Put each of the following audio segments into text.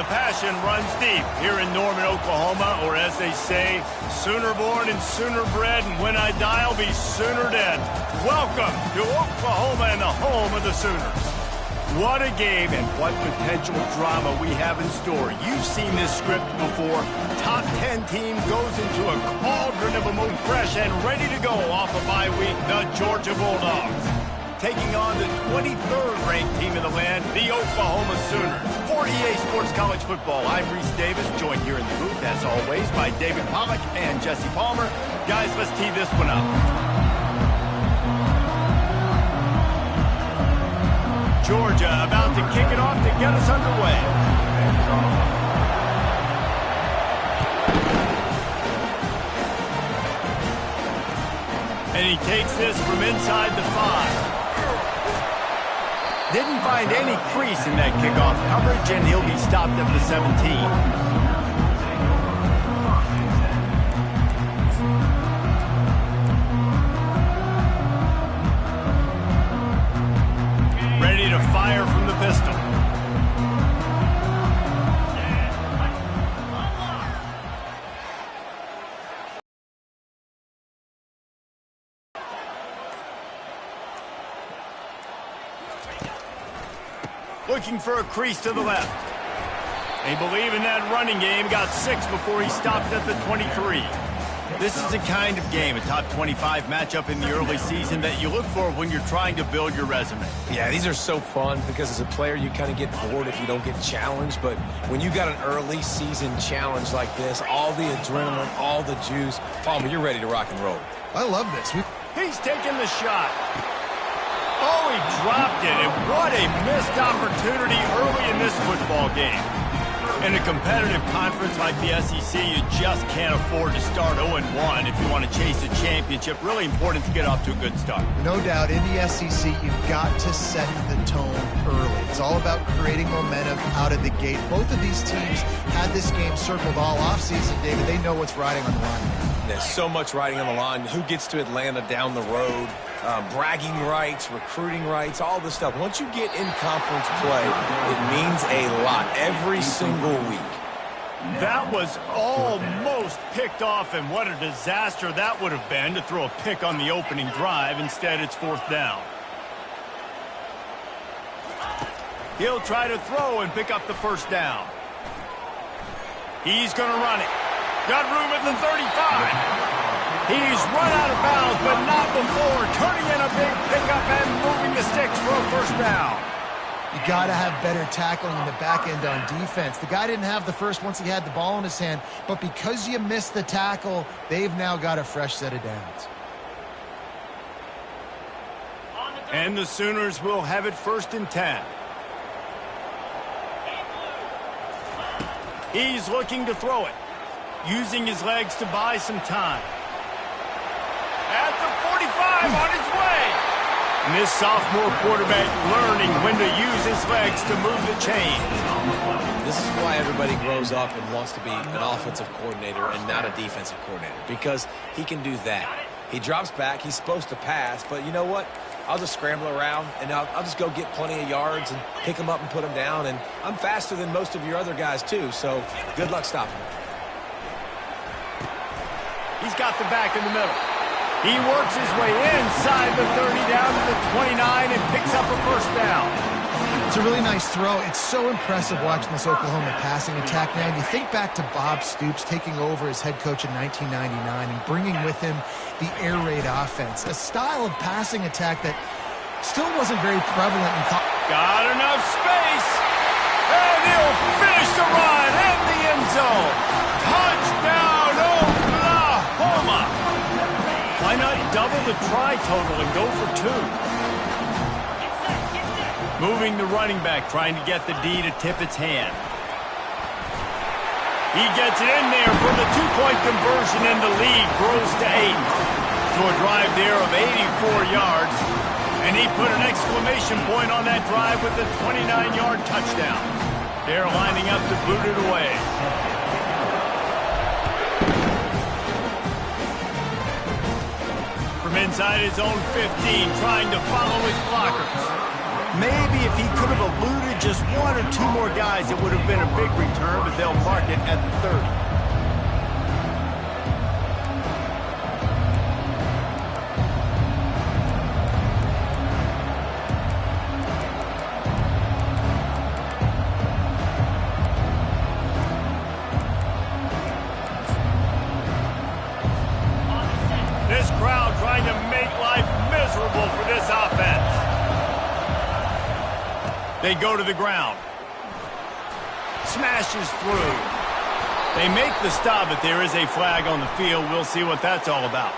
The passion runs deep here in Norman, Oklahoma, or as they say, sooner born and sooner bred, and when I die, I'll be sooner dead. Welcome to Oklahoma and the home of the Sooners. What a game and what potential drama we have in store. You've seen this script before. Top 10 team goes into a cauldron of emotion, fresh and ready to go off a bye week, the Georgia Bulldogs. Taking on the 23rd ranked team in the land, the Oklahoma Sooners. For EA Sports College Football, I'm Reese Davis, joined here in the booth, as always, by David Pollack and Jesse Palmer. Guys, let's tee this one up. Georgia about to kick it off to get us underway. And he takes this from inside the 5. Didn't find any crease in that kickoff coverage, and he'll be stopped at the 17. Ready to fire from the pistol. Looking for a crease to the left. They believe in that running game. Got 6 before he stopped at the 23. This is the kind of game, a top 25 matchup in the early season, that you look for when you're trying to build your resume. Yeah, these are so fun because as a player, you kind of get bored if you don't get challenged. But when you got an early season challenge like this, all the adrenaline, all the juice, Palmer, you're ready to rock and roll. I love this. He's taking the shot. Oh, he dropped it, and what a missed opportunity early in this football game. In a competitive conference like the SEC, you just can't afford to start 0-1 if you want to chase a championship. Really important to get off to a good start. No doubt, in the SEC, you've got to set the tone early. It's all about creating momentum out of the gate. Both of these teams had this game circled all offseason, David. They know what's riding on the line. There's so much riding on the line. Who gets to Atlanta down the road? Bragging rights, recruiting rights, all this stuff. Once you get in conference play, it means a lot every single week. That was almost picked off, and what a disaster that would have been to throw a pick on the opening drive. Instead, it's 4th down. He'll try to throw and pick up the 1st down. He's going to run it. Got room at the 35. He's run out of bounds, but not before turning in a big pickup and moving the sticks for a 1st down. You got to have better tackling in the back end on defense. The guy didn't have the first once he had the ball in his hand, but because you missed the tackle, they've now got a fresh set of downs. And the Sooners will have it 1st and 10. He's looking to throw it, using his legs to buy some time. At the 45, on his way. And this sophomore quarterback learning when to use his legs to move the chains. This is why everybody grows up and wants to be an offensive coordinator and not a defensive coordinator, because he can do that. He drops back. He's supposed to pass, but you know what? I'll just scramble around, and I'll just go get plenty of yards and pick them up and put them down, and I'm faster than most of your other guys, too, so good luck stopping him. He's got the back in the middle. He works his way inside the 30 down to the 29 and picks up a 1st down. It's a really nice throw. It's so impressive watching this Oklahoma passing attack now. And you think back to Bob Stoops taking over as head coach in 1999 and bringing with him the air raid offense, a style of passing attack that still wasn't very prevalent in college. Got enough space, and he'll finish the run in the end zone. Touchdown, Oklahoma! Why not double the try total and go for 2? Moving the running back, trying to get the D to tip its hand. He gets it in there for the 2-point conversion, and the lead grows to 8. To a drive there of 84 yards. And he put an exclamation point on that drive with the 29-yard touchdown. They're lining up to boot it away. From inside his own 15, trying to follow his blockers. Maybe if he could have eluded just one or two more guys, it would have been a big return, but they'll mark it at the 30. This crowd trying to make life miserable for this offense. They go to the ground. Smashes through. They make the stop, but there is a flag on the field. We'll see what that's all about.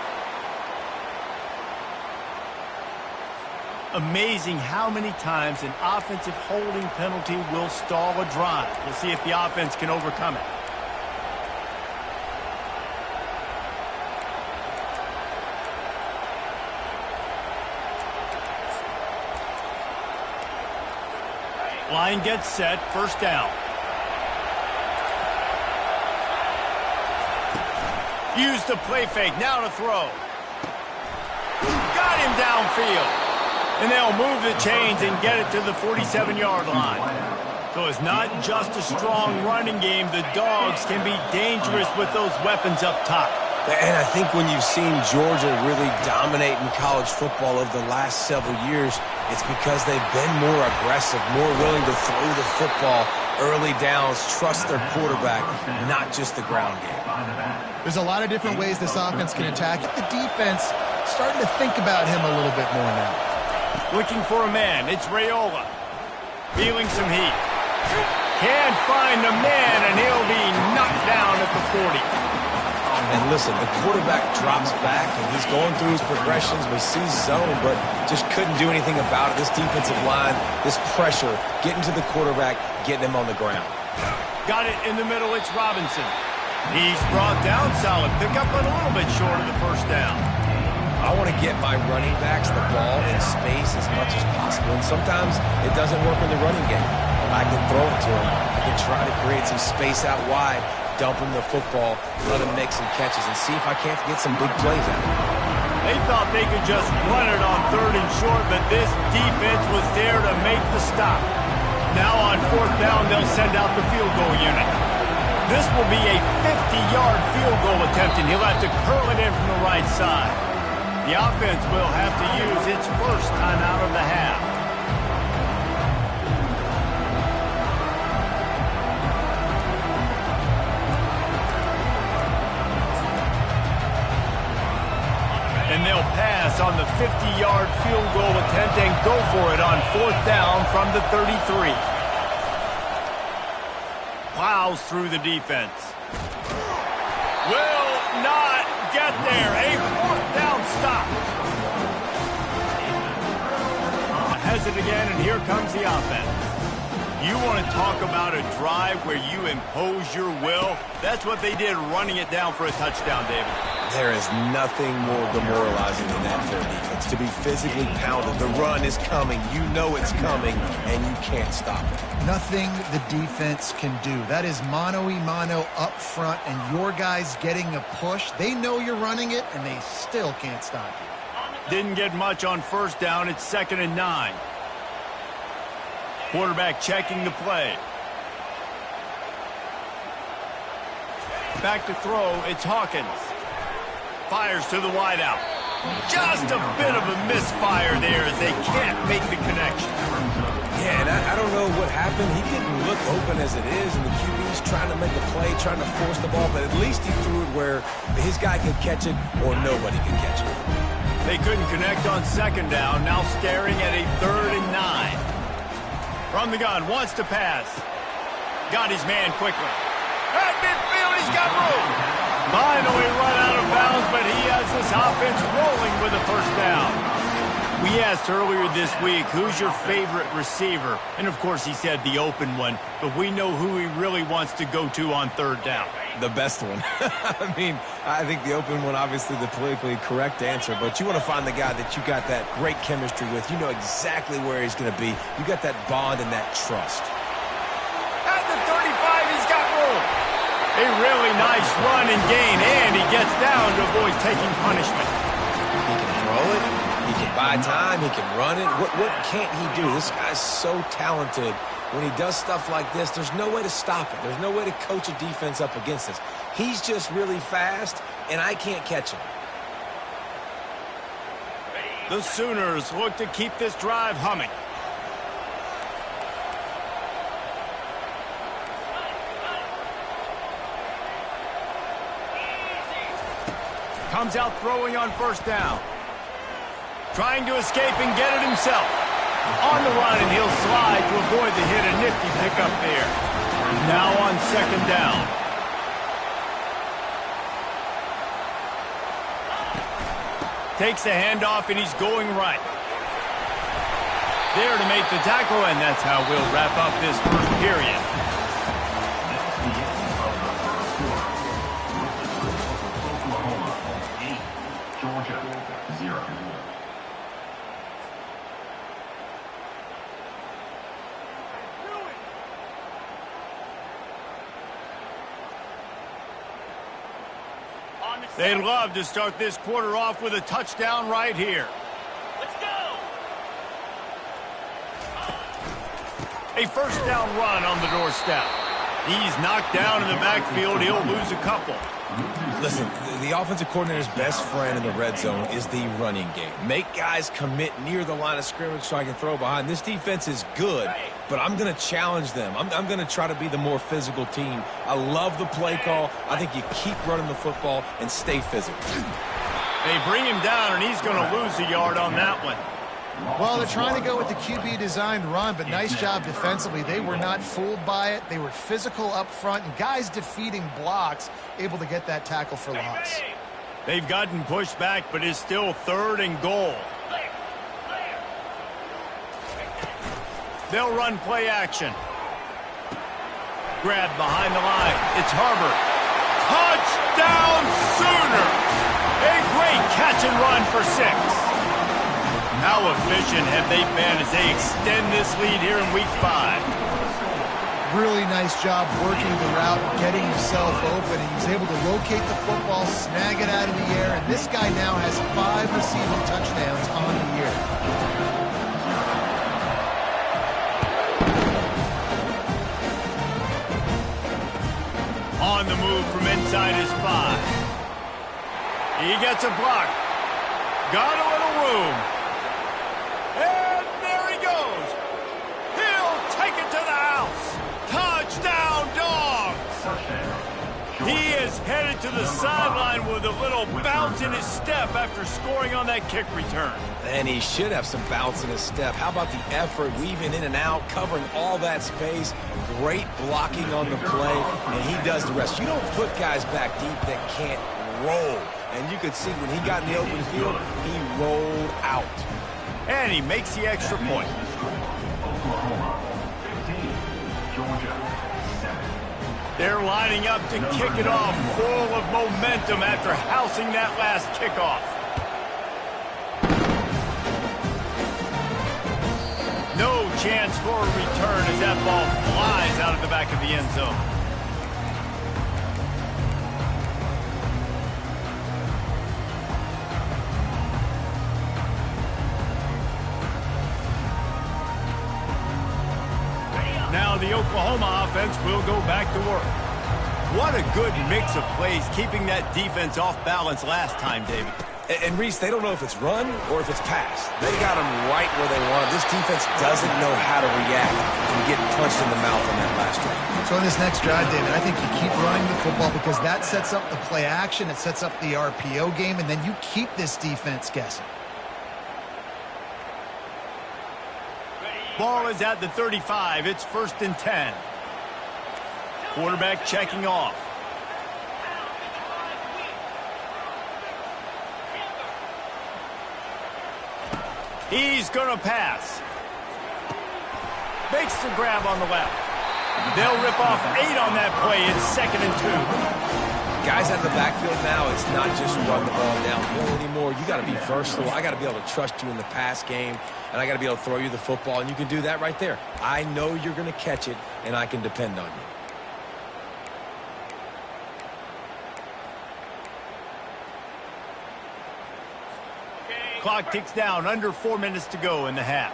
Amazing how many times an offensive holding penalty will stall a drive. We'll see if the offense can overcome it. Line gets set, first down. Use the play fake, now to throw. Got him downfield. And they'll move the chains and get it to the 47-yard line. So it's not just a strong running game. The Dogs can be dangerous with those weapons up top. And I think when you've seen Georgia really dominate in college football over the last several years, it's because they've been more aggressive, more willing to throw the football early downs, trust their quarterback, not just the ground game. There's a lot of different ways this offense can attack. The defense starting to think about him a little bit more now. Looking for a man. It's Raiola. Feeling some heat. Can't find the man, and he'll be knocked down at the 40. And listen, the quarterback drops back, and he's going through his progressions. We see zone, but just couldn't do anything about it. This defensive line, this pressure, getting to the quarterback, getting him on the ground. Got it in the middle. It's Robinson. He's brought down solid. Pick up a little bit short of the first down. I want to get my running backs the ball in space as much as possible, and sometimes it doesn't work in the running game. I can throw it to him. I can try to create some space out wide, dump him the football, let him make some catches, and see if I can't get some big plays out of him. They thought they could just run it on 3rd and short, but this defense was there to make the stop. Now on 4th down, they'll send out the field goal unit. This will be a 50-yard field goal attempt, and he'll have to curl it in from the right side. The offense will have to use its first timeout of the half. And they'll pass on the 50-yard field goal attempt and go for it on 4th down from the 33. Plows through the defense. Will not get there. A 4th down stop. Has it again, and here comes the offense. You want to talk about a drive where you impose your will? That's what they did, running it down for a touchdown, David. There is nothing more demoralizing than that for a defense. To be physically pounded. The run is coming. You know it's coming, and you can't stop it. Nothing the defense can do. That is mano-a-mano up front, and your guys getting a push. They know you're running it, and they still can't stop you. Didn't get much on 1st down. It's 2nd and 9. Quarterback checking the play. Back to throw. It's Hawkins. Fires to the wideout. Just a bit of a misfire there as they can't make the connection. Yeah, and I don't know what happened. He didn't look open as it is, and the QB's trying to make a play, trying to force the ball, but at least he threw it where his guy could catch it or nobody could catch it. They couldn't connect on 2nd down, now staring at a 3rd and 9. From the gun, wants to pass. Got his man quickly. At midfield, he's got room. Finally run out of bounds, but he has this offense rolling with a 1st down. We asked earlier this week, who's your favorite receiver? And, of course, he said the open one, but we know who he really wants to go to on 3rd down. The best one. I mean, I think the open one, obviously the politically correct answer, but you want to find the guy that you got that great chemistry with. You know exactly where he's going to be. You got that bond and that trust. At the 35, he's got room. A really nice run and gain, and he gets down to avoid taking punishment. He can throw it. He can buy time. He can run it. What can't he do? This guy's so talented. When he does stuff like this, there's no way to stop it. There's no way to coach a defense up against this. He's just really fast, and I can't catch him. The Sooners look to keep this drive humming. Comes out throwing on first down. Trying to escape and get it himself. On the run, and he'll slide to avoid the hit. A nifty pickup there. Now on second down. Takes the handoff, and he's going right. There to make the tackle, and that's how we'll wrap up this first period. Georgia 0. They'd love to start this quarter off with a touchdown right here. Let's go! A first down run on the doorstep. He's knocked down in the backfield. He'll lose a couple. Listen, the offensive coordinator's best friend in the red zone is the running game. Make guys commit near the line of scrimmage so I can throw behind. This defense is good, but I'm going to challenge them. I'm going to try to be the more physical team. I love the play call. I think you keep running the football and stay physical. They bring him down, and he's going to lose a yard on that one. Well, they're trying to go with the QB-designed run, but nice job defensively. They were not fooled by it. They were physical up front, and guys defeating blocks, able to get that tackle for loss. They've gotten pushed back, but it's still third and goal. They'll run play action. Grabbed behind the line. It's Herbert. Touchdown Sooners! A great catch and run for 6. How efficient have they been as they extend this lead here in Week 5? Really nice job working the route, getting himself open. He was able to locate the football, snag it out of the air, and this guy now has 5 receiving touchdowns on the year. On the move from inside his 5. He gets a block. Got a little room. And there he goes. He'll take it to the house. Touchdown, Dogs. He is headed to the sideline with a little bounce in his step after scoring on that kick return. And he should have some bounce in his step. How about the effort, weaving in and out, covering all that space. Great blocking on the play, and he does the rest. You don't put guys back deep that can't roll. And you could see when he got in the open field, he rolled out. And he makes the extra point. Oklahoma 15. Georgia 7. They're lining up to kick it off full of momentum after housing that last kickoff. No chance for a return as that ball flies out of the back of the end zone. Now the Oklahoma offense will go back to work. What a good mix of plays, keeping that defense off balance last time, David. And Reese, they don't know if it's run or if it's pass. They got them right where they want. This defense doesn't know how to react and getting punched in the mouth on that last drive. So in this next drive, David, I think you keep running the football because that sets up the play action, it sets up the RPO game, and then you keep this defense guessing. Ball is at the 35. It's 1st and 10. Quarterback checking off. He's going to pass. Makes the grab on the left. They'll rip off 8 on that play. It's 2nd and 2. Guys out of the backfield now, it's not just run the ball downhill anymore. You got to be versatile. I got to be able to trust you in the pass game, and I got to be able to throw you the football, and you can do that right there. I know you're going to catch it, and I can depend on you. clock ticks down, under 4 minutes to go in the half.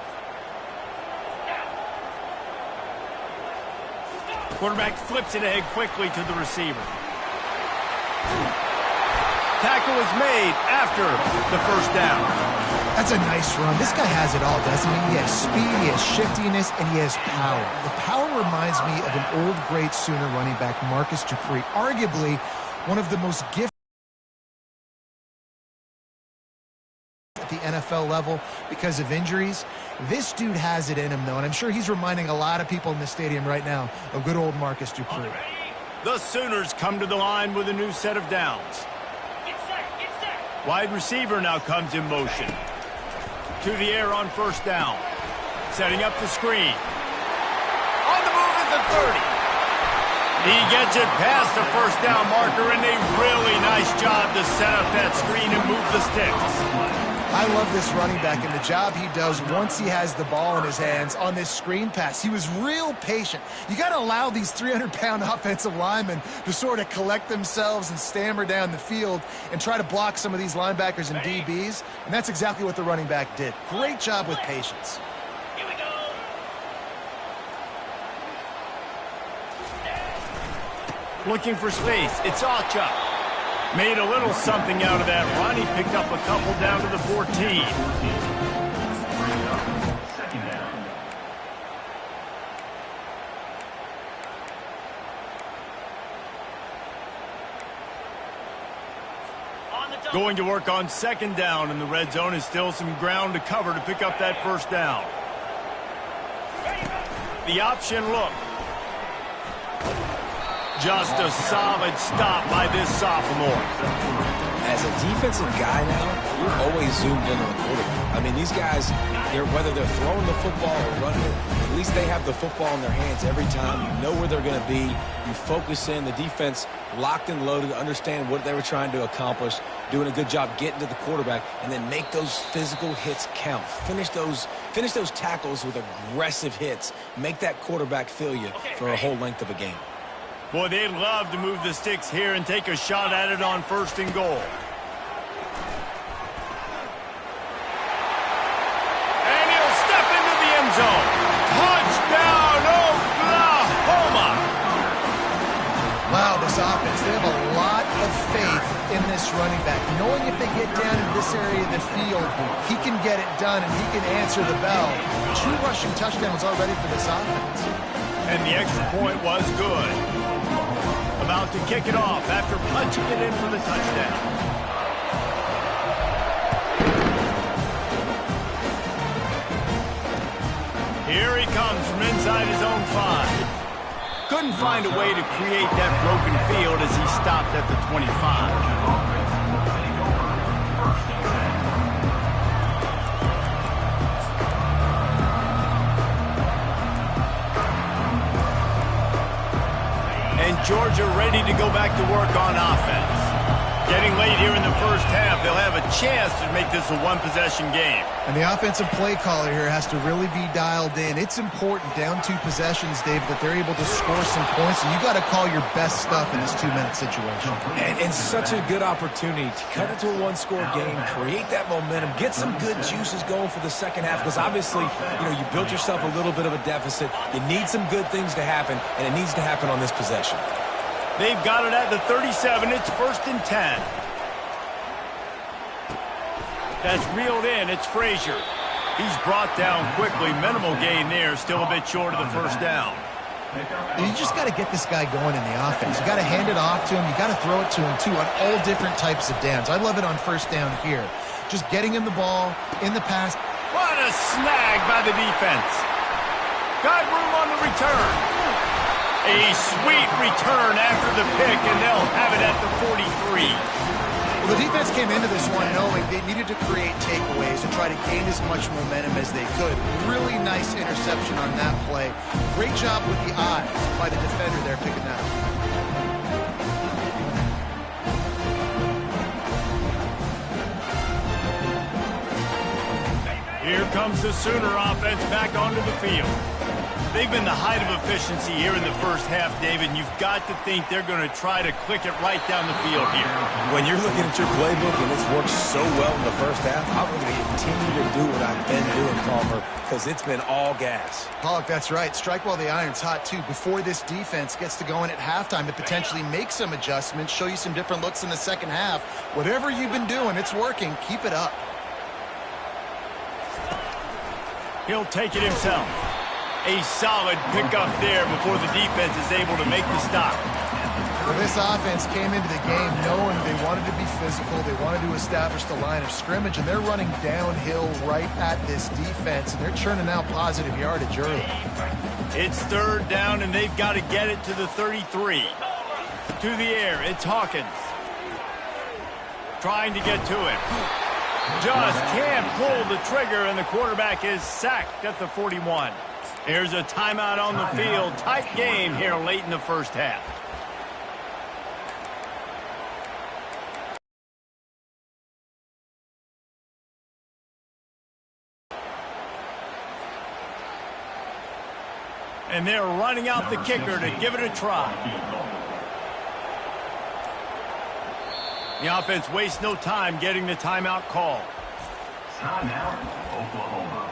Quarterback flips it ahead quickly to the receiver. Tackle is made after the first down. That's a nice run. This guy has it all, doesn't he? He has speed, he has shiftiness, and he has power. The power reminds me of an old great Sooner running back, Marcus Dupree, arguably one of the most gifted at the NFL level because of injuries. This dude has it in him, though, and I'm sure he's reminding a lot of people in the stadium right now of good old Marcus Dupree. The Sooners come to the line with a new set of downs. Wide receiver now comes in motion. To the air on first down. Setting up the screen. On the move at the 30. He gets it past the first down marker, and a really nice job to set up that screen and move the sticks. I love this running back and the job he does once he has the ball in his hands on this screen pass. He was real patient. You got to allow these 300-pound offensive linemen to sort of collect themselves and stammer down the field and try to block some of these linebackers and DBs, and that's exactly what the running back did. Great job with patience. Here we go. Looking for space. It's Acha. Made a little something out of that run. He picked up a couple down to the 14. Second down. Going to work on second down, and the red zone is still some ground to cover to pick up that first down. The option look. Just a solid stop by this sophomore. As a defensive guy now, you're always zoomed in on the quarterback. I mean, these guys, whether they're throwing the football or running it, at least they have the football in their hands every time. You know where they're going to be. You focus in. The defense locked and loaded, understand what they were trying to accomplish, doing a good job getting to the quarterback, and then make those physical hits count. Finish those tackles with aggressive hits. Make that quarterback feel you for a whole length of a game. Boy, they'd love to move the sticks here and take a shot at it on first and goal. And he'll step into the end zone. Touchdown, Oklahoma! Wow, this offense, they have a lot of faith in this running back. Knowing if they get down in this area of the field, he can get it done and he can answer the bell. 2 rushing touchdowns already for this offense. And the extra point was good. About to kick it off after punching it in for the touchdown. Here he comes from inside his own 5. Couldn't find a way to create that broken field as he stopped at the 25. Georgia ready to go back to work on offense. Getting late here in the first half, they'll have a chance to make this a one-possession game. And the offensive play caller here has to really be dialed in. It's important, down 2 possessions, Dave, that they're able to score some points. So you got to call your best stuff in this 2-minute situation. And such a good opportunity to cut it to a 1-score game, create that momentum, get some good juices going for the second half. Because obviously, you built yourself a little bit of a deficit. You need some good things to happen, and it needs to happen on this possession. They've got it at the 37. It's 1st and 10. That's reeled in. It's Frazier. He's brought down quickly. Minimal gain there. Still a bit short of the first down. You just got to get this guy going in the offense. You got to hand it off to him. You got to throw it to him, too, on all different types of downs. I love it on first down here. Just getting him the ball in the pass. What a snag by the defense. Got room on the return. A sweet return after the pick, and they'll have it at the 43. Well, the defense came into this one knowing they needed to create takeaways and try to gain as much momentum as they could. Really nice interception on that play. Great job with the eyes by the defender there picking that up. Here comes the Sooner offense back onto the field. They've been the height of efficiency here in the first half, David, and you've got to think they're going to try to click it right down the field here. When you're looking at your playbook and it's worked so well in the first half, I'm going to continue to do what I've been doing, Palmer, because it's been all gas. Pollock, that's right. Strike while the iron's hot, too, before this defense gets to going at halftime to potentially make some adjustments, show you some different looks in the second half. Whatever you've been doing, it's working. Keep it up. He'll take it himself. A solid pickup there before the defense is able to make the stop. Well, this offense came into the game knowing they wanted to be physical. They wanted to establish the line of scrimmage, and they're running downhill right at this defense, and they're churning out positive yardage early. It's third down, and they've got to get it to the 33. To the air, it's Hawkins. Trying to get to him. Just can't pull the trigger, and the quarterback is sacked at the 41. There's a timeout on the field. Tight game here late in the first half. And they're running out the kicker to give it a try. The offense wastes no time getting the timeout call. Timeout, Oklahoma.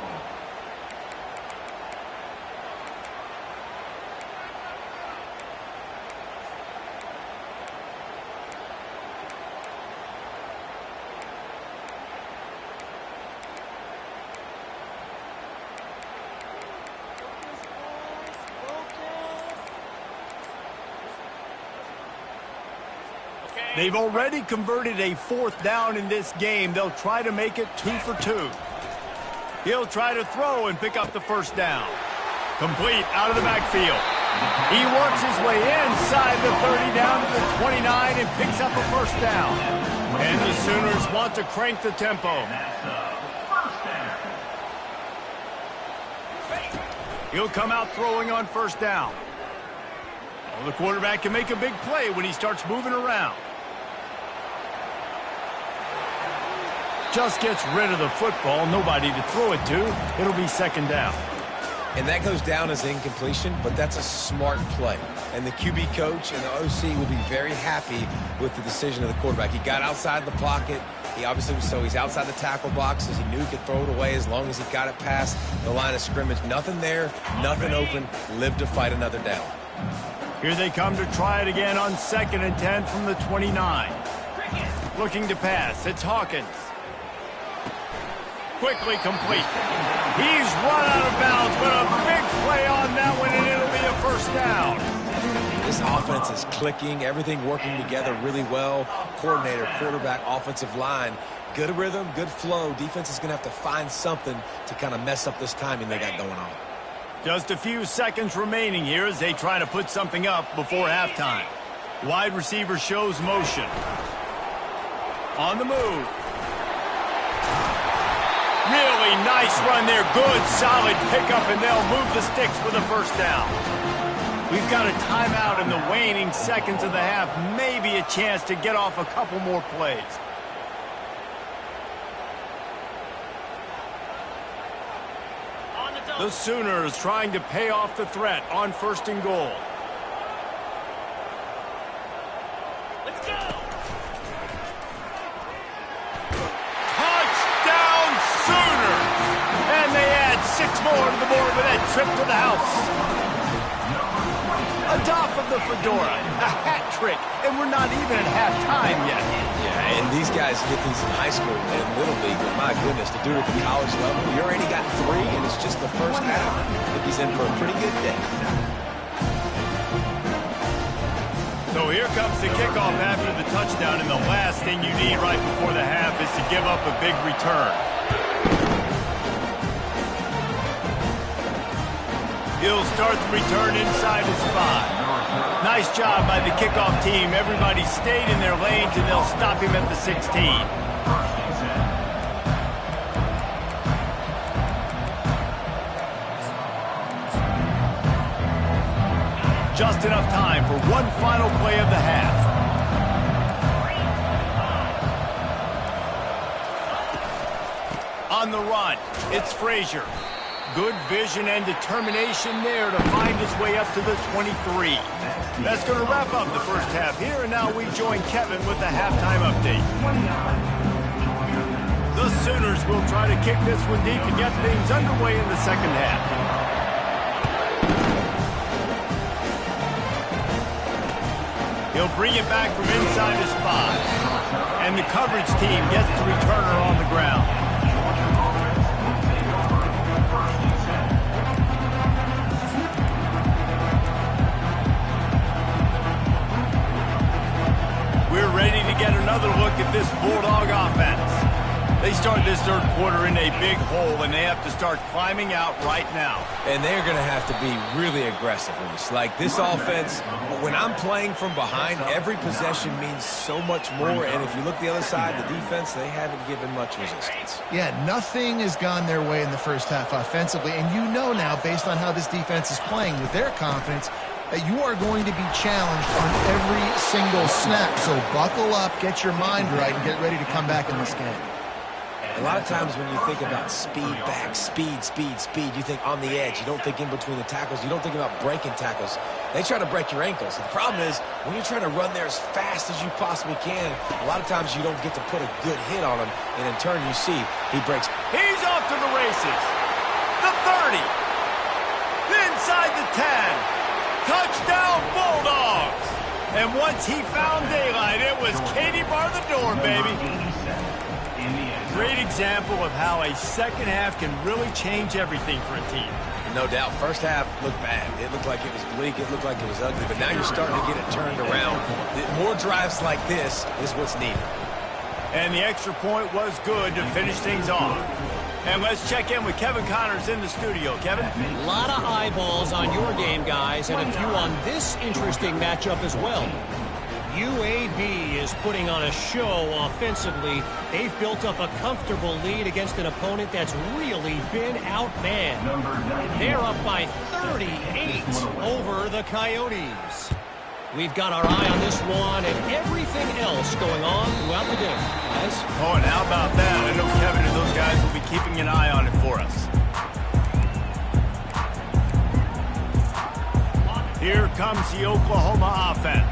They've already converted a fourth down in this game. They'll try to make it 2 for 2. He'll try to throw and pick up the first down. Complete out of the backfield. He works his way inside the 30 down to the 29 and picks up a first down. And the Sooners want to crank the tempo. He'll come out throwing on first down. Well, the quarterback can make a big play when he starts moving around. Just gets rid of the football, nobody to throw it to. It'll be second down. And that goes down as incompletion, but that's a smart play. And the QB coach and the OC will be very happy with the decision of the quarterback. He got outside the pocket. He obviously, so he's outside the tackle boxes. He knew he could throw it away as long as he got it past the line of scrimmage. Nothing there, nothing open. Lived to fight another down. Here they come to try it again on 2nd and 10 from the 29. Looking to pass. It's Hawkins. Quickly complete. He's run out of bounds, but a big play on that one, and it'll be a first down. This offense is clicking, everything working together really well. Coordinator, quarterback, offensive line. Good rhythm, good flow. Defense is going to have to find something to kind of mess up this timing they got going on. Just a few seconds remaining here as they try to put something up before halftime. Wide receiver shows motion. On the move. Really nice run there. Good, solid pickup, and they'll move the sticks for the first down. We've got a timeout in the waning seconds of the half. Maybe a chance to get off a couple more plays. The Sooners trying to pay off the threat on 1st and goal. Let's go! Touchdown Sooners! And they add 6 more to the board with that trip to the house. Adopt from the Fedora, a hat trick, and we're not even at halftime yet. Yeah, and these guys get these in high school and Little League, but my goodness, to do it at the college level, you're already got 3, and it's just the first half. I think he's in for a pretty good day. So here comes the kickoff after the touchdown, and the last thing you need right before the half is to give up a big return. He'll start the return inside his 5. Nice job by the kickoff team. Everybody stayed in their lanes, and they'll stop him at the 16. Just enough time for one final play of the half. On the run, it's Frazier. Good vision and determination there to find his way up to the 23. That's going to wrap up the first half here, and now we join Kevin with the halftime update. The Sooners will try to kick this one deep to get things underway in the second half. He'll bring it back from inside his spot. And the coverage team gets the returner on the ground. We're ready to get another look at this Bulldog offense. They start this third quarter in a big hole, and they have to start climbing out right now. And they're going to have to be really aggressive, Reese. Like, this offense, when I'm playing from behind, every possession means so much more. And if you look the other side, the defense, they haven't given much resistance. Yeah, nothing has gone their way in the first half offensively. And you know now, based on how this defense is playing with their confidence, that you are going to be challenged on every single snap. So buckle up, get your mind right, and get ready to come back in this game. A lot of times when you think about speed back, speed, you think on the edge. You don't think in between the tackles. You don't think about breaking tackles. They try to break your ankles. The problem is when you're trying to run there as fast as you possibly can, a lot of times you don't get to put a good hit on him. And in turn, you see he breaks. He's off to the races. The 30. Inside the 10. Touchdown, Bulldogs. And once he found daylight, it was Katie bar the door, baby. Great example of how a second half can really change everything for a team. No doubt. First half looked bad. It looked like it was bleak. It looked like it was ugly. But now you're starting to get it turned around. More drives like this is what's needed. And the extra point was good to finish things off. And let's check in with Kevin Connors in the studio. Kevin? A lot of eyeballs on your game, guys, and a few on this interesting matchup as well. UAB is putting on a show offensively. They've built up a comfortable lead against an opponent that's really been outmanned. They're up by 38 over the Coyotes. We've got our eye on this one and everything else going on throughout the game, guys. Oh, and how about that? I know Kevin and those guys will be keeping an eye on it for us. Here comes the Oklahoma offense.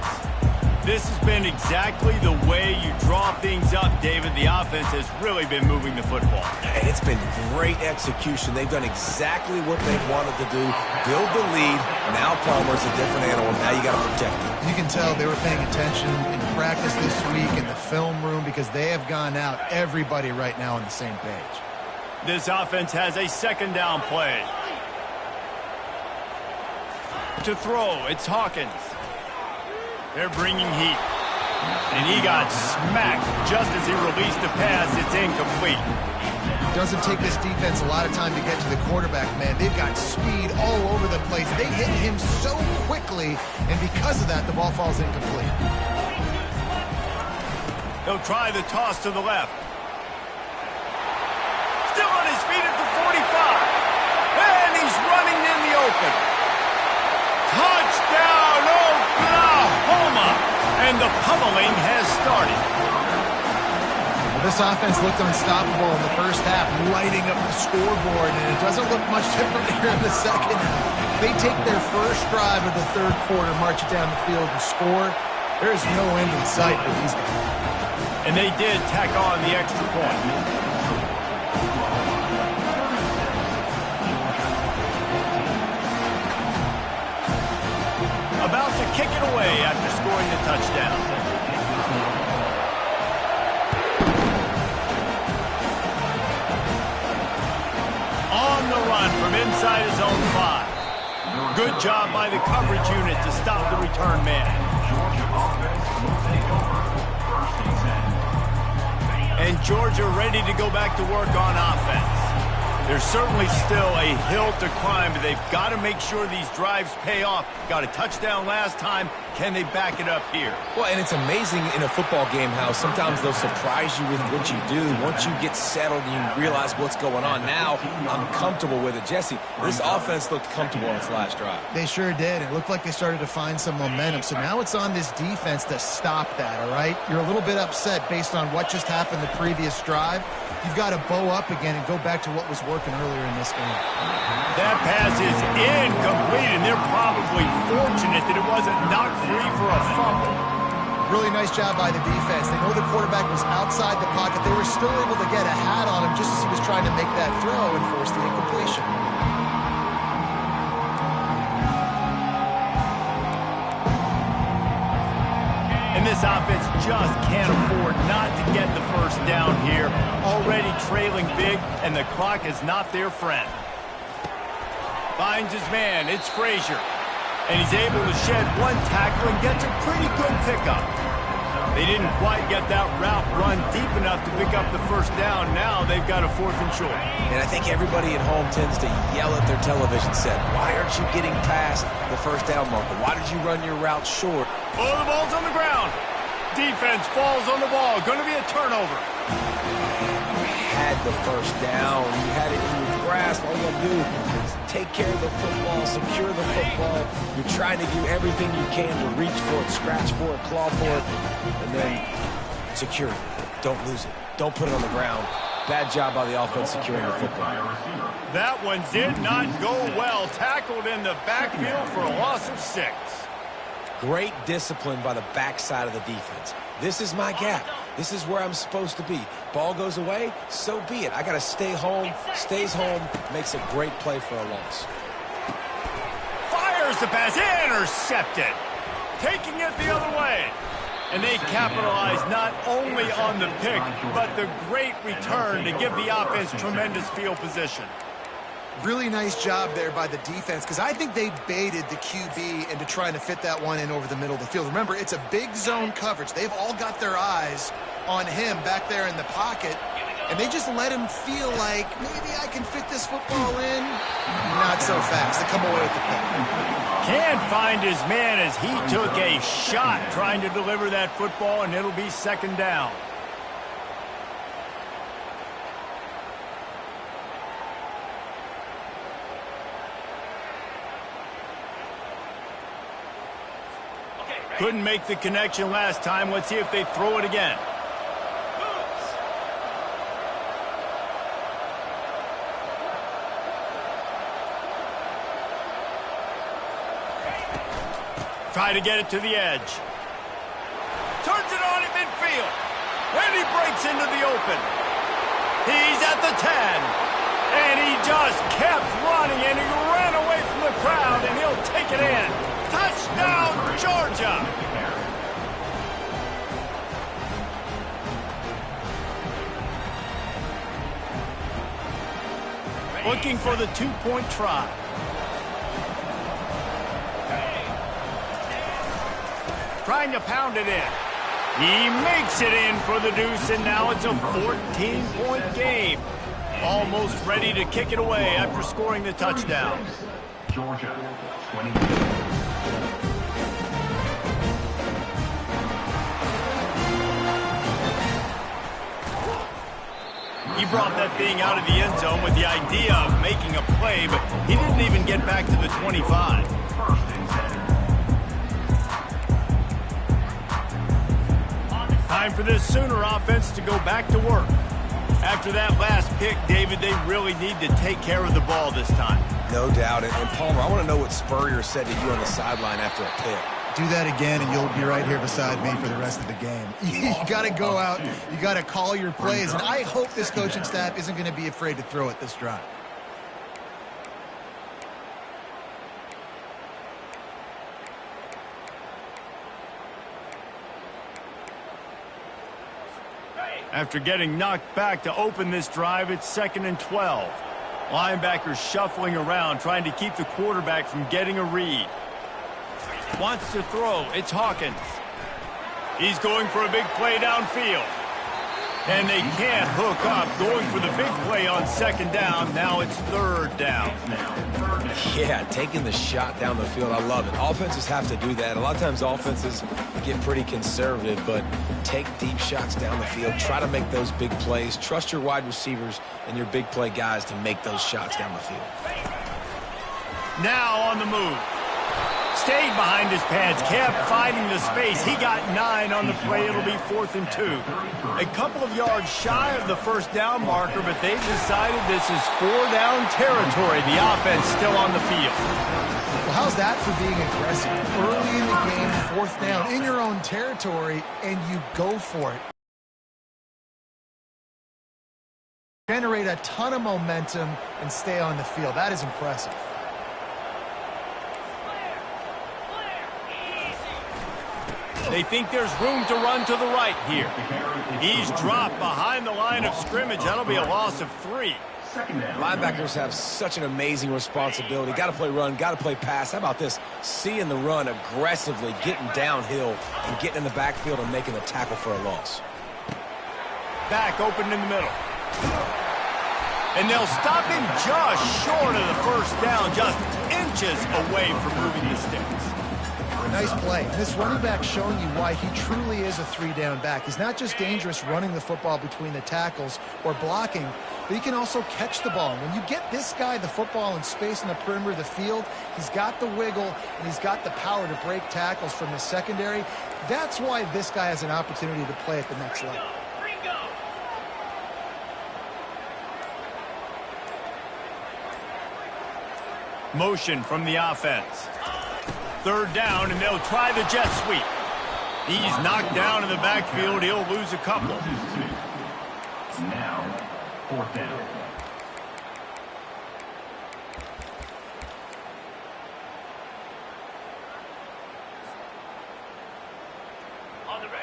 This has been exactly the way you draw things up, David. The offense has really been moving the football. And it's been great execution. They've done exactly what they've wanted to do. Build the lead. Now Palmer's a different animal. Now you got to protect him. You can tell they were paying attention in practice this week in the film room because they have gone out, everybody right now on the same page. This offense has a second down play. To throw, it's Hawkins. They're bringing heat. And he got smacked just as he released the pass. It's incomplete. Doesn't take this defense a lot of time to get to the quarterback, man. They've got speed all over the place. They hit him so quickly, and because of that, the ball falls incomplete. He'll try the toss to the left. Still on his feet at the 45. And he's running in the open. Touchdown, Oklahoma! And the pummeling has started. Well, this offense looked unstoppable in the first half, lighting up the scoreboard, and it doesn't look much different here in the second half. They take their first drive of the third quarter, march it down the field, and score. There is no end in sight for these guys. And they did tack on the extra point. About to kick it away after scoring the touchdown. On the run from inside his own 5. Good job by the coverage unit to stop the return man. And Georgia ready to go back to work on offense. There's certainly still a hill to climb, but they've got to make sure these drives pay off. Got a touchdown last time, Can they back it up here? Well, and it's amazing in a football game how sometimes they'll surprise you with what you do. Once you get settled and you realize what's going on, now I'm comfortable with it. Jesse, this offense looked comfortable on its last drive. They sure did. It looked like they started to find some momentum. So now it's on this defense to stop that, all right? You're a little bit upset based on what just happened the previous drive. You've got to bow up again and go back to what was working earlier in this game. That pass is incomplete, and they're probably fortunate that it wasn't knocked free for a fumble. Really nice job by the defense. They know the quarterback was outside the pocket. They were still able to get a hat on him just as he was trying to make that throw and force the incompletion. And this offense just can't afford not to get the first down here. Already trailing big, and the clock is not their friend. Finds his man. It's Frazier. And he's able to shed one tackle and gets a pretty good pickup. They didn't quite get that route run deep enough to pick up the first down. Now they've got a 4th and short. And I think everybody at home tends to yell at their television set. Why aren't you getting past the first down marker? Why did you run your route short? Oh, the ball's on the ground. Defense falls on the ball. Going to be a turnover. Had the first down. You had it in your grasp. All you got to do is take care of the football, secure the football. You're trying to do everything you can to reach for it, scratch for it, claw for it, and then secure it. Don't lose it. Don't put it on the ground. Bad job by the offense securing the football. That one did not go well. Tackled in the backfield for a loss of 6. Great discipline by the backside of the defense. This is my gap. This is where I'm supposed to be. Ball goes away, so be it. I got to stay home. Stays home, makes a great play for a loss. Fires the pass, intercepted. Taking it the other way. And they capitalize not only on the pick, but the great return to give the offense tremendous field position. Really nice job there by the defense because I think they baited the QB into trying to fit that one in over the middle of the field. Remember, it's a big zone coverage. They've all got their eyes on him back there in the pocket, and they just let him feel like maybe I can fit this football in. Not so fast. They come away with the pick. Can't find his man as he took a shot trying to deliver that football, and it'll be 2nd down. Couldn't make the connection last time. Let's see if they throw it again. Try to get it to the edge. Turns it on at midfield. And he breaks into the open. He's at the 10. And he just kept running, and he ran away from the crowd, and he'll take it in. Touchdown, Georgia! Looking for the 2-point try. Trying to pound it in. He makes it in for the deuce, and now it's a 14-point game. Almost ready to kick it away after scoring the touchdown. Georgia, 20. He brought that thing out of the end zone with the idea of making a play, but he didn't even get back to the 25. Time for this Sooner offense to go back to work. After that last pick, David, they really need to take care of the ball this time. No doubt. And Palmer, I want to know what Spurrier said to you on the sideline after a pick. Do that again, and you'll be right here beside me for the rest of the game. You got to go out. You got to call your plays, and I hope this coaching staff isn't going to be afraid to throw it this drive. After getting knocked back to open this drive, it's 2nd and 12. Linebackers shuffling around, trying to keep the quarterback from getting a read. Wants to throw. It's Hawkins. He's going for a big play downfield. And they can't hook up. Going for the big play on second down. Now it's third down. Yeah, taking the shot down the field. I love it. Offenses have to do that. A lot of times offenses get pretty conservative, but take deep shots down the field. Try to make those big plays. Trust your wide receivers and your big play guys to make those shots down the field. Now on the move. Stayed behind his pads, kept finding the space. He got 9 on the play. It'll be 4th and 2. A couple of yards shy of the first down marker, but they've decided this is 4-down territory. The offense still on the field. Well, how's that for being aggressive? Early in the game, 4th down in your own territory, and you go for it. Generate a ton of momentum and stay on the field. That is impressive. They think there's room to run to the right here. He's dropped behind the line of scrimmage. That'll be a loss of 3. Linebackers have such an amazing responsibility. Got to play run, got to play pass. How about this? Seeing the run aggressively, getting downhill, and getting in the backfield and making the tackle for a loss. Back open in the middle. And they'll stop him just short of the first down, just inches away from moving the sticks. Nice play. This running back showing you why he truly is a 3-down back. He's not just dangerous running the football between the tackles or blocking, but he can also catch the ball. When you get this guy the football in space in the perimeter of the field, he's got the wiggle and he's got the power to break tackles from the secondary. That's why this guy has an opportunity to play at the next level. Motion from the offense. 3rd down, and they'll try the jet sweep. He's knocked down in the backfield. He'll lose a couple. Now, 4th down.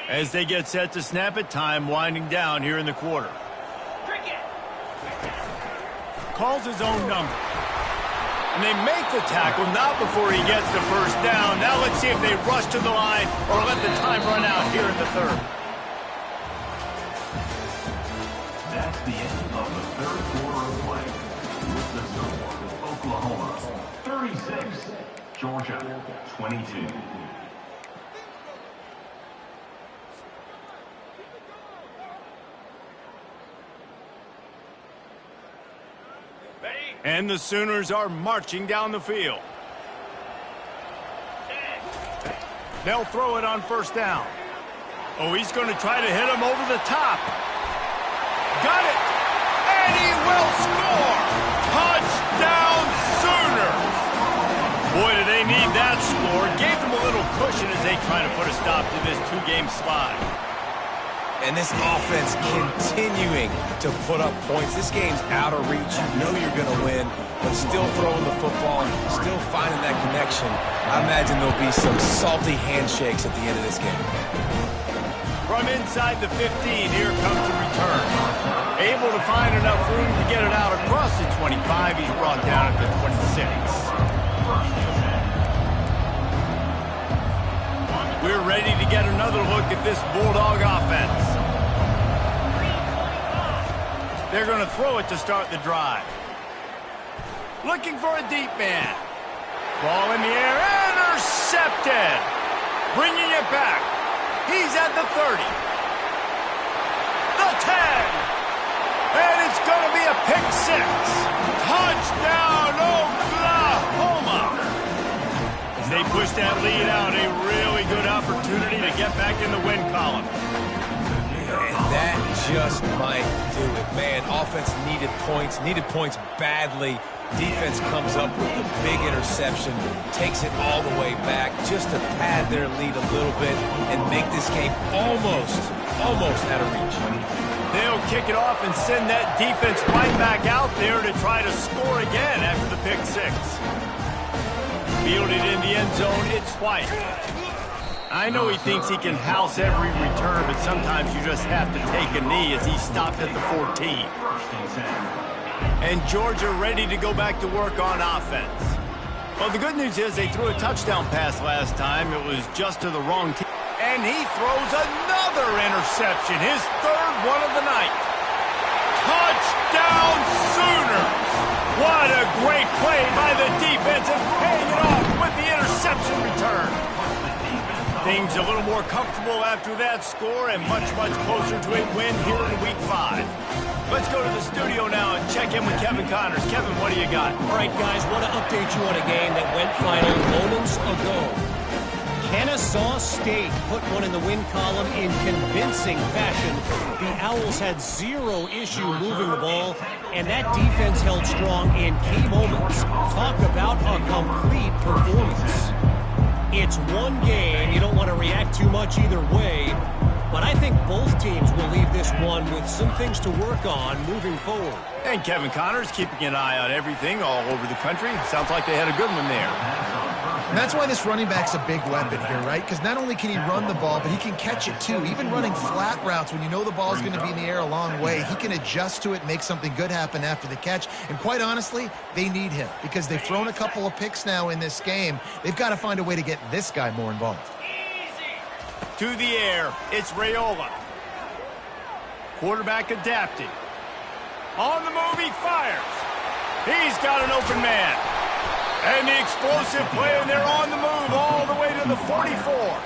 As they get set to snap it, time winding down here in the quarter. Calls his own number. And they make the tackle, not before he gets the first down. Now let's see if they rush to the line or let the time run out here in the 3rd. That's the end of the 3rd quarter of play. With the score, Oklahoma 36, Georgia 22. And the Sooners are marching down the field. They'll throw it on first down. Oh, he's going to try to hit him over the top. Got it. And he will score. Touchdown Sooners. Boy, do they need that score. Gave them a little cushion as they try to put a stop to this 2-game slide. And this offense continuing to put up points. This game's out of reach. You know you're going to win, but still throwing the football, still finding that connection. I imagine there'll be some salty handshakes at the end of this game. From inside the 15, here comes the return. Able to find enough room to get it out across the 25. He's brought down at the 26. We're ready to get another look at this Bulldog offense. They're going to throw it to start the drive. Looking for a deep man. Ball in the air, intercepted. Bringing it back. He's at the 30. The 10. And it's going to be a pick 6. Touchdown, Oklahoma. As they push that lead out, a really good opportunity to get back in the win column. And that just might do it. Man, offense needed points badly. Defense comes up with the big interception, takes it all the way back just to pad their lead a little bit and make this game almost out of reach. They'll kick it off and send that defense right back out there to try to score again after the pick 6. Fielded in the end zone, it's White. I know he thinks he can house every return, but sometimes you just have to take a knee as he stopped at the 14. And Georgia ready to go back to work on offense. Well, the good news is they threw a touchdown pass last time. It was just to the wrong team. And he throws another another interception, his third one of the night. Touchdown Sooners! What a great play by the defense and paying it off with the interception return. Things a little more comfortable after that score and much, much closer to a win here in Week 5. Let's go to the studio now and check in with Kevin Connors. Kevin, what do you got? All right, guys, want to update you on a game that went final moments ago. Kennesaw State put one in the win column in convincing fashion. The Owls had zero issue moving the ball, and that defense held strong in key moments. Talk about a complete performance. It's one game. You don't want to react too much either way, but I think both teams will leave this one with some things to work on moving forward. And Kevin Connors keeping an eye on everything all over the country. Sounds like they had a good one there. And that's why this running back's a big weapon here, right? Because not only can he run the ball, but he can catch it too. Even running flat routes when you know the ball's going to be in the air a long way, he can adjust to it, make something good happen after the catch. And quite honestly, they need him because they've thrown a couple of picks now in this game. They've got to find a way to get this guy more involved. To the air, it's Raiola. Quarterback adapting. On the move, he fires. He's got an open man. And the explosive play, and they're on the move all the way to the 44.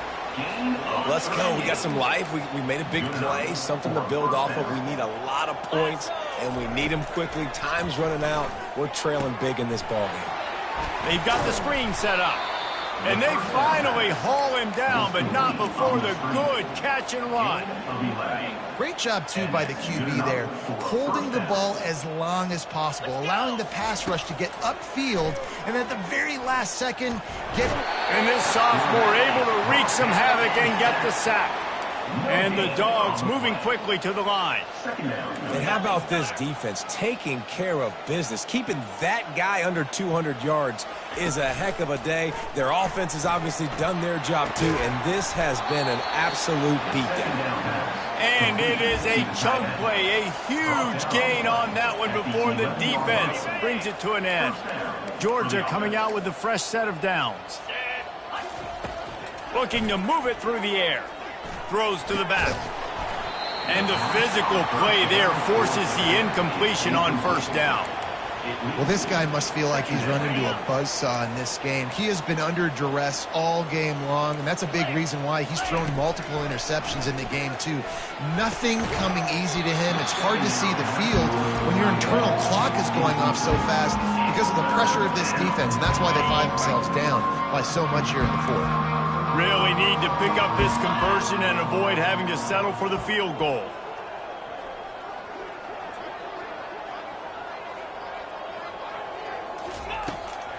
Let's go. We got some life. We made a big play, something to build off of. We need a lot of points, and we need them quickly. Time's running out. We're trailing big in this ballgame. They've got the screen set up. And they finally haul him down, but not before the good catch and run. Great job, too, by the QB there, holding the ball as long as possible, allowing the pass rush to get upfield, and at the very last second, get... And this sophomore able to wreak some havoc and get the sack. And the Dogs moving quickly to the line. And how about this defense taking care of business? Keeping that guy under 200 yards is a heck of a day. Their offense has obviously done their job too, and this has been an absolute beatdown. And it is a chunk play, a huge gain on that one before the defense brings it to an end. Georgia coming out with a fresh set of downs. Looking to move it through the air. Throws to the back. And the physical play there forces the incompletion on first down. Well, this guy must feel like he's run into a buzzsaw in this game. He has been under duress all game long, and that's a big reason why he's thrown multiple interceptions in the game, too. Nothing coming easy to him. It's hard to see the field when your internal clock is going off so fast because of the pressure of this defense, and that's why they find themselves down by so much here in the fourth. Really need to pick up this conversion and avoid having to settle for the field goal.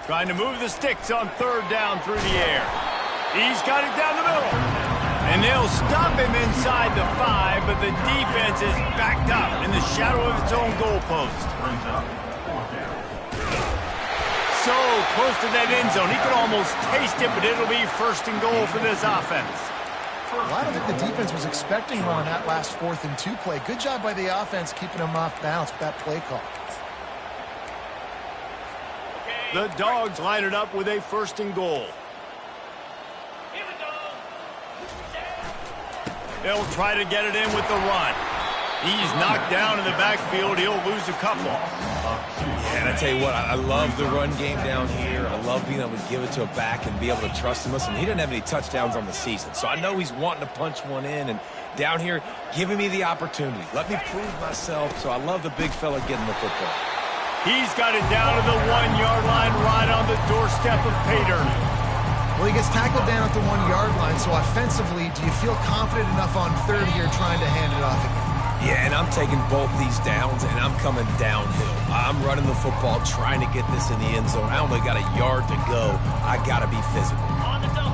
Trying to move the sticks on third down through the air. He's got it down the middle. And they'll stop him inside the 5, but the defense is backed up in the shadow of its own goalpost. So close to that end zone. He could almost taste it, but it'll be first and goal for this offense. Well, I don't think the defense was expecting one on that last 4th and 2 play. Good job by the offense keeping them off balance with that play call. The Dogs line it up with a first and goal. They'll try to get it in with the run. He's knocked down in the backfield. He'll lose a couple. And I tell you what, I love the run game down here. I love being able to give it to a back and be able to trust him. Listen, he didn't have any touchdowns on the season, so I know he's wanting to punch one in. And down here, giving me the opportunity. Let me prove myself. So I love the big fella getting the football. He's got it down to the 1-yard line right on the doorstep of Pater. Well, he gets tackled down at the 1-yard line, so offensively, do you feel confident enough on third here trying to hand it off again? Yeah, and I'm taking both these downs, and I'm coming downhill. I'm running the football, trying to get this in the end zone. I only got a yard to go. I got to be physical.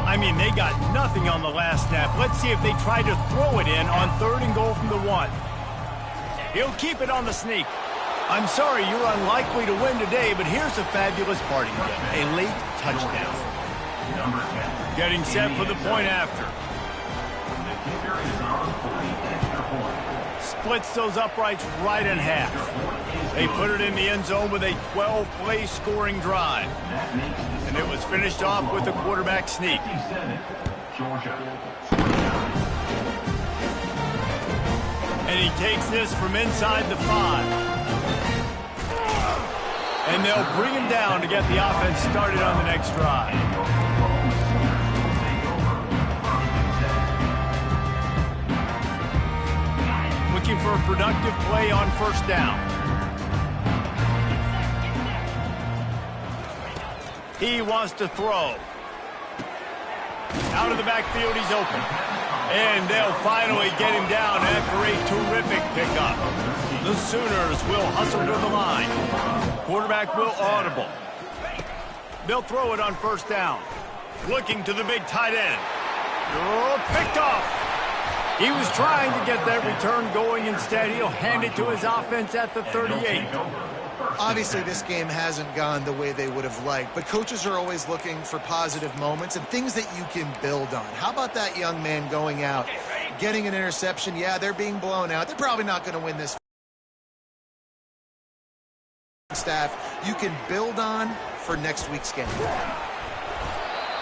I mean, they got nothing on the last snap. Let's see if they try to throw it in on third and goal from the 1. He'll keep it on the sneak. I'm sorry, you're unlikely to win today, but here's a fabulous parting gift. A late touchdown. Getting set for the point after. Splits those uprights right in half. They put it in the end zone with a 12-play scoring drive. And it was finished off with a quarterback sneak. And he takes this from inside the 5. And they'll bring him down to get the offense started on the next drive. Looking for a productive play on first down. He wants to throw. Out of the backfield, he's open. And they'll finally get him down after a terrific pickup. The Sooners will hustle to the line. Quarterback will audible. They'll throw it on first down. Looking to the big tight end. Oh, picked off. He was trying to get that return going. Instead, he'll hand it to his offense at the 38. Obviously, this game hasn't gone the way they would have liked, but coaches are always looking for positive moments and things that you can build on. How about that young man going out, getting an interception? Yeah, they're being blown out. They're probably not going to win this. Staff, you can build on for next week's game.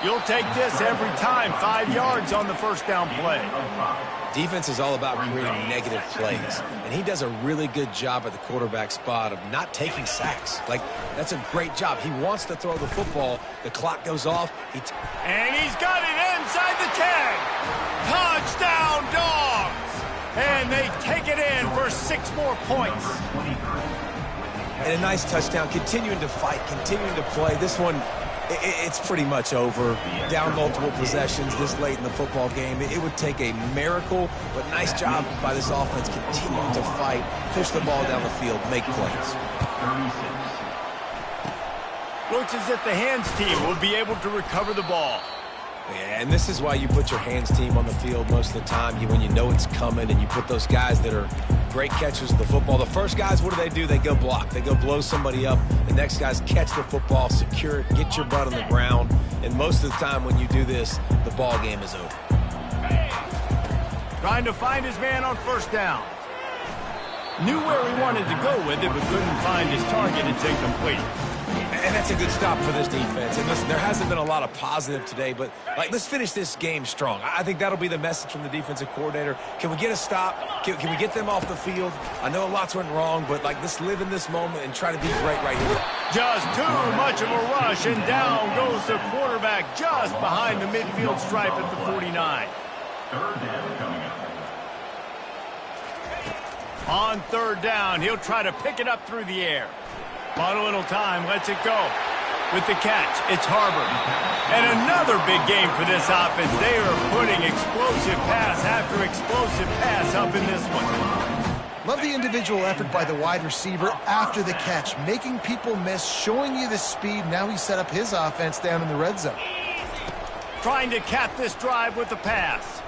You'll take this every time. 5 yards on the first down play. Defense is all about creating negative plays, and he does a really good job at the quarterback spot of not taking sacks. Like, that's a great job. He wants to throw the football. The clock goes off. And he's got it inside the 10. Touchdown, Dogs! And they take it in for 6 more points. And a nice touchdown, continuing to fight, continuing to play. This one, it's pretty much over. Down multiple possessions this late in the football game. It would take a miracle, but nice job by this offense continuing to fight, push the ball down the field, make plays. Looks as if the hands team will be able to recover the ball. Yeah, and this is why you put your hands team on the field most of the time, when you know it's coming, and you put those guys that are great catchers of the football. The first guys, what do? They go block. They go blow somebody up. The next guys catch the football, secure it, get your butt on the ground. And most of the time when you do this, the ball game is over. Trying to find his man on first down. Knew where he wanted to go with it, but couldn't find his target. It's incomplete. And that's a good stop for this defense. And listen, there hasn't been a lot of positive today, but let's finish this game strong. I think that'll be the message from the defensive coordinator. Can we get a stop? Can we get them off the field? I know lots went wrong, but let's live in this moment and try to be great right here. Just too much of a rush, and down goes the quarterback just behind the midfield stripe at the 49. Third down coming up. On third down, he'll try to pick it up through the air. Bought a little time, lets it go. With the catch, it's Harbor. And another big game for this offense. They are putting explosive pass after explosive pass up in this one. Love the individual effort by the wide receiver after the catch, making people miss, showing you the speed. Now he set up his offense down in the red zone. Trying to cap this drive with the pass.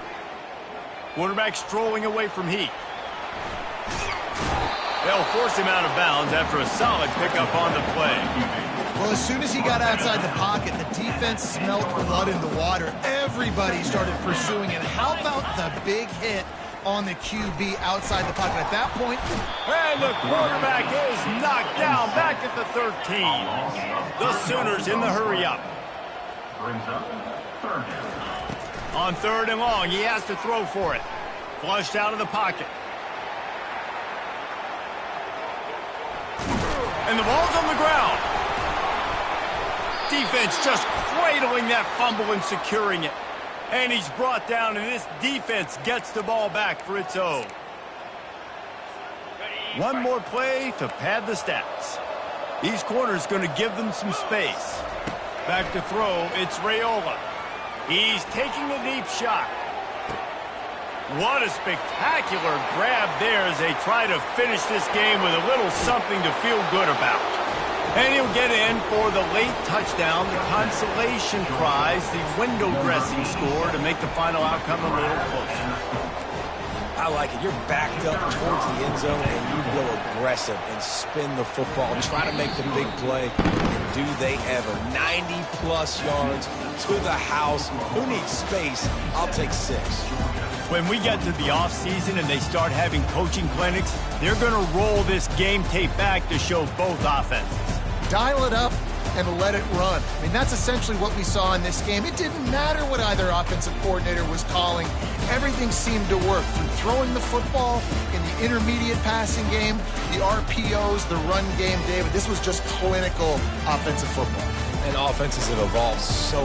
Quarterback strolling away from Heat. They'll force him out of bounds after a solid pickup on the play. Well, as soon as he got outside the pocket, the defense smelled blood in the water. Everybody started pursuing it. How about the big hit on the QB outside the pocket at that point? And the quarterback is knocked down back at the 13. The Sooners in the hurry-up. Brings up third down. On third and long, he has to throw for it. Flushed out of the pocket. And the ball's on the ground. Defense just cradling that fumble and securing it. And he's brought down, and this defense gets the ball back for its own. One more play to pad the stats. These corners going to give them some space. Back to throw, it's Raiola. He's taking a deep shot. What a spectacular grab there as they try to finish this game with a little something to feel good about. And he'll get in for the late touchdown, the consolation prize, the window dressing score to make the final outcome a little closer. I like it. You're backed up towards the end zone, and you go aggressive and spin the football, try to make the big play. And do they ever. 90-plus yards to the house. Who needs space? I'll take 6. When we get to the offseason and they start having coaching clinics, they're going to roll this game tape back to show both offenses. Dial it up and let it run. I mean, that's essentially what we saw in this game. It didn't matter what either offensive coordinator was calling. Everything seemed to work. From throwing the football in the intermediate passing game, the RPOs, the run game, David, this was just clinical offensive football. And offenses have evolved so